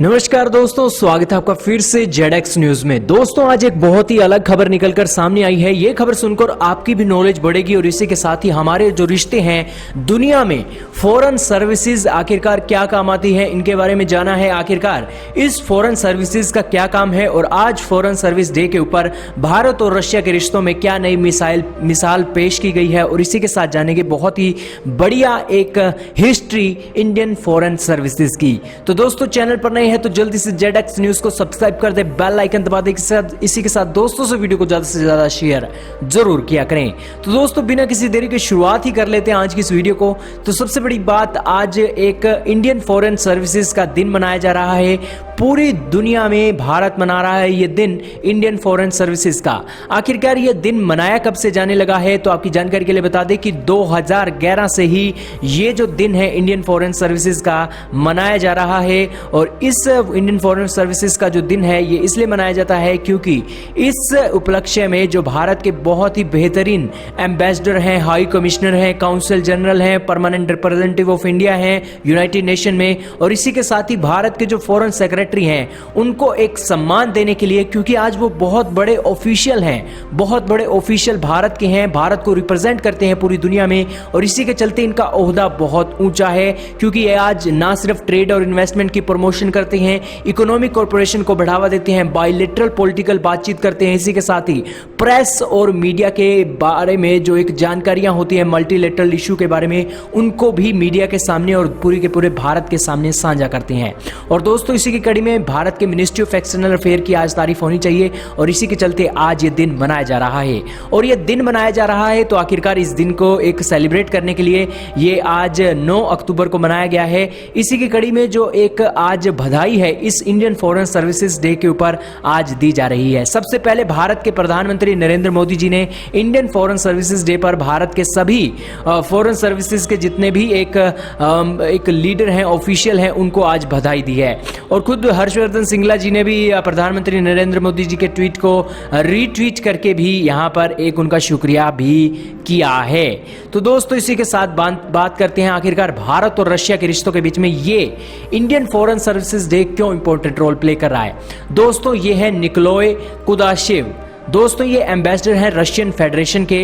नमस्कार दोस्तों, स्वागत है आपका फिर से जेडएक्स न्यूज में। दोस्तों, आज एक बहुत ही अलग खबर निकलकर सामने आई है। ये खबर सुनकर आपकी भी नॉलेज बढ़ेगी और इसी के साथ ही हमारे जो रिश्ते हैं दुनिया में, फॉरेन सर्विसेज आखिरकार क्या काम आती है, इनके बारे में जाना है। आखिरकार इस फॉरेन सर्विसेज का क्या काम है और आज फॉरेन सर्विस डे के ऊपर भारत और रशिया के रिश्तों में क्या नई मिसाल पेश की गई है और इसी के साथ जानेंगे बहुत ही बढ़िया एक हिस्ट्री इंडियन फॉरेन सर्विसेज की। तो दोस्तों, चैनल पर नए है तो जल्दी से जेडएक्स न्यूज को सब्सक्राइब कर दे, बेल आइकन दबा दे। इसी के साथ दोस्तों से वीडियो को ज्यादा से ज्यादा शेयर जरूर किया करें। तो दोस्तों, बिना किसी देरी के शुरुआत ही कर लेते हैं आज की इस वीडियो को। तो सबसे बड़ी बात, आज एक इंडियन फॉरेन सर्विसेज का दिन मनाया जा रहा है। पूरी दुनिया में भारत मना रहा है ये दिन इंडियन फॉरेन सर्विसेज का। आखिरकार ये दिन मनाया कब से जाने लगा है, तो आपकी जानकारी के लिए बता दें कि 2011 से ही ये जो दिन है इंडियन फॉरेन सर्विसेज का मनाया जा रहा है। और इस इंडियन फॉरेन सर्विसेज का जो दिन है ये इसलिए मनाया जाता है क्योंकि इस उपलक्ष्य में जो भारत के बहुत ही बेहतरीन एम्बेसडर हैं, हाई कमिश्नर हैं, काउंसिल जनरल हैं, परमानेंट रिप्रेजेंटेटिव ऑफ इंडिया हैं यूनाइटेड नेशन में, और इसी के साथ ही भारत के जो फॉरेन सेक्रेटरी हैं उनको एक सम्मान देने के लिए, क्योंकि आज वो बहुत बड़े ऑफिशियल हैं, बहुत बड़े ऑफिशियल भारत के हैं, भारत को रिप्रेजेंट करते हैं पूरी दुनिया में, और इसी के चलते इनका ओहदा बहुत ऊंचा है। क्योंकि ये आज ना सिर्फ ट्रेड और इन्वेस्टमेंट की प्रमोशन करते हैं, इकोनॉमिक कॉर्पोरेशन को बढ़ावा देते हैं, बायलैटरल पॉलिटिकल बातचीत करते हैं, इसी के साथ ही प्रेस और मीडिया के बारे में जो एक जानकारियां होती है मल्टीलैटरल इशू के बारे में, उनको भी मीडिया के सामने और पूरी के पूरे भारत के सामने साझा करते हैं। और दोस्तों, इसी की कड़ी में भारत के मिनिस्ट्री ऑफ एक्सटर्नल अफेयर की आज तारीफ होनी चाहिए और इसी के चलते आज ये दिन मनाया जा रहा है। और ये दिन मनाया जा रहा है तो आखिरकार इस दिन को एक सेलिब्रेट करने के लिए ये आज 9 अक्टूबर को मनाया गया है। इसी की कड़ी में जो एक आज बधाई है इस इंडियन फॉरेन सर्विसेज डे के ऊपर आज दी जा रही है। सबसे पहले भारत के प्रधानमंत्री नरेंद्र मोदी जी ने इंडियन फॉरेन सर्विसेज डे पर भारत के सभी फॉरेन सर्विसेज के जितने भी एक लीडर हैं, ऑफिशियल हैं, उनको आज बधाई दी है। और खुद हर्षवर्धन सिंगला जी ने भी प्रधानमंत्री नरेंद्र मोदी जी के ट्वीट को रीट्वीट करके भी यहां पर एक उनका शुक्रिया भी किया है। तो दोस्तों, इसी के साथ बात करते हैं आखिरकार भारत और रशिया के रिश्तों के बीच में ये इंडियन फॉरेन सर्विसेज डे क्यों इंपॉर्टेंट रोल प्ले कर रहा है। दोस्तों, ये है निकोलाई कुदाशेव। दोस्तों, ये एम्बेसडर हैं रशियन फेडरेशन के,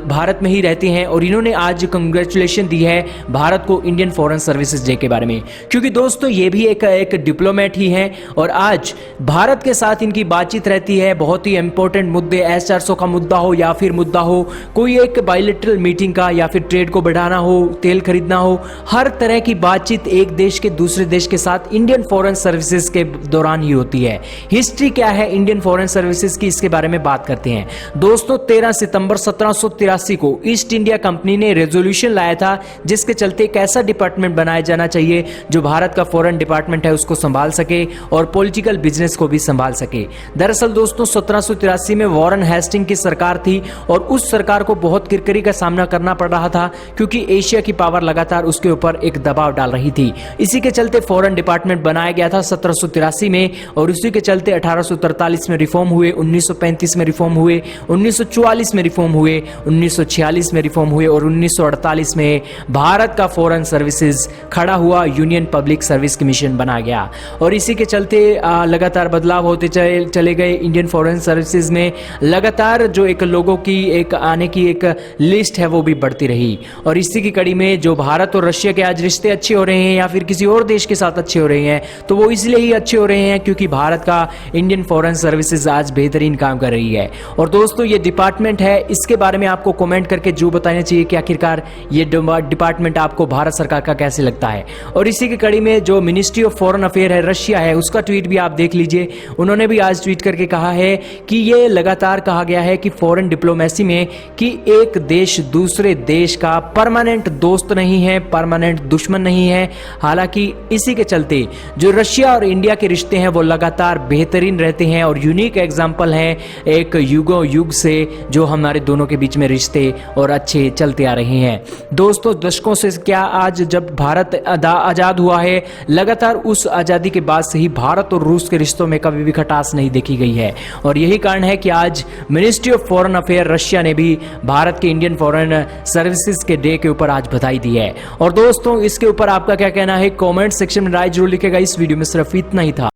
भारत में ही रहते हैं और इन्होंने आज कंग्रेचुलेशन दी है भारत को इंडियन फॉरेन सर्विसेज डे के बारे में। क्योंकि दोस्तों, ये भी एक डिप्लोमेट ही हैं और आज भारत के साथ इनकी बातचीत रहती है। बहुत ही इंपॉर्टेंट मुद्दे, S-400 का मुद्दा हो या फिर मुद्दा हो कोई एक बायलैटरल मीटिंग का, या फिर ट्रेड को बढ़ाना हो, तेल खरीदना हो, हर तरह की बातचीत एक देश के दूसरे देश के साथ इंडियन फॉरेन सर्विसेज के दौरान ही होती है। हिस्ट्री क्या है इंडियन फॉरेन सर्विसेज की, इसके बारे में बात करते हैं। दोस्तों, 13 सितंबर 1783 को ईस्ट इंडिया कंपनी ने रेजोल्यूशन लाया था जिसके चलते एक ऐसा डिपार्टमेंट बनाया जाना चाहिए जो भारत का फॉरेन डिपार्टमेंट है उसको संभाल सके और पॉलिटिकल बिजनेस को भी संभाल सके। दरअसल दोस्तों, 1783 में वॉरेन हेस्टिंग की सरकार थी और उस सरकार को बहुत किरकिरी का सामना करना पड़ रहा था क्योंकि एशिया की पावर लगातार उसके ऊपर एक दबाव डाल रही थी। इसी के चलते फॉरेन डिपार्टमेंट बनाया गया था 1783 में और उसी के चलते 1843 में रिफॉर्म हुए, 1935 में रिफॉर्म हुए, 1944 में रिफॉर्म हुए, 1946 में रिफॉर्म हुए और 1948 में भारत का फॉरेन सर्विसेज खड़ा हुआ, यूनियन पब्लिक सर्विस कमीशन बना गया। और इसी के चलते लगातार बदलाव होते चले गए इंडियन फॉरेन सर्विसेज में। लगातार जो एक लोगों की एक आने की एक लिस्ट है वो भी बढ़ती रही। और इसी की कड़ी में जो भारत और रशिया के आज रिश्ते अच्छे हो रहे हैं या फिर किसी और देश के साथ अच्छे हो रहे हैं, तो वो इसलिए ही अच्छे हो रहे हैं क्योंकि भारत का इंडियन फॉरेन सर्विसेज आज बेहतरीन काम कर रही है। और दोस्तों, ये डिपार्टमेंट है, इसके बारे में आपको कमेंट करके जो बताना चाहिए कि आखिरकार ये डिपार्टमेंट आपको भारत सरकार का कैसे लगता है। और इसी की कड़ी में जो मिनिस्ट्री ऑफ फॉरेन अफेयर है रशिया है, उसका ट्वीट भी आप देख लीजिए। उन्होंने भी आज ट्वीट करके कहा है कि ये लगातार कहा गया है कि फॉरेन डिप्लोमेसी में कि एक देश दूसरे देश का परमानेंट दोस्त नहीं है, परमानेंट दुश्मन नहीं है। हालांकि इसी के चलते जो रशिया और इंडिया के रिश्ते हैं वो लगातार बेहतरीन रहते हैं और यूनिक एग्जाम्पल हैं एक युगों युग से जो हमारे दोनों के बीच में रिश्ते और अच्छे चलते आ रहे हैं। दोस्तों दशकों से क्या आज जब भारत आज़ाद हुआ है, लगातार उस आज़ादी के बाद से ही भारत और रूस के रिश्तों में कभी भी खटास नहीं देखी गई है। और यही कारण है कि आज ministry of foreign affair Russia ने भी भारत के इंडियन फॉरेन सर्विसेज के डे के ऊपर आज बधाई दी है। और दोस्तों इसके ऊपर आपका क्या कहना है, कमेंट सेक्शन में राय जरूर लिखेगा। इस वीडियो में सिर्फ इतना ही था।